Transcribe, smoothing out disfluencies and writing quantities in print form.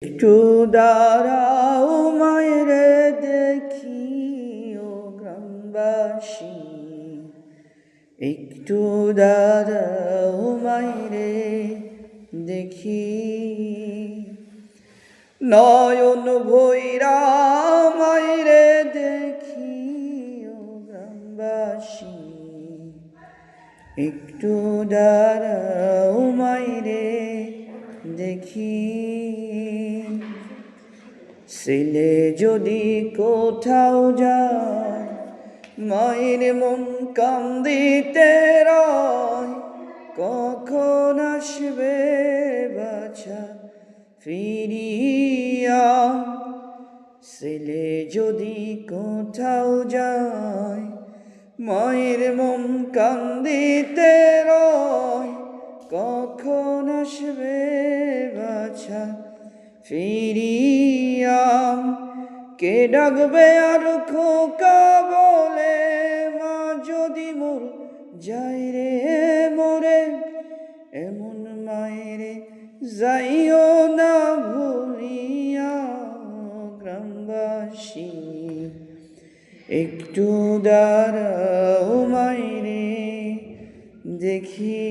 একটু দাঁড়াও মায়েরে দেখি ও গ্রামবাসী, একটু দাঁড়াও মায়েরে দেখি। নয়ন ভৈরা মায়েরে দেখি ও গ্রামবাসী, একটু দাঁড়াও মায়েরে দেখি। ছেলে যদি কোথাও যায় মায়ের মন কান্দিতে রয়, কখন আসবে বাছা ফিরিয়া। ছেলে যদি কোথাও যায় মায়ের মন কান্দিতে রয়, কখন আসবে বাছা ফিরিয়া। কে ডাকবে আর খোকা বলে, মা যদি মোর যাই রে মোরে, এমন মায়েরে যাইও না ভুলিয়া। গ্রামবাসী, একটু দাঁড়াও মায়েরে দেখি।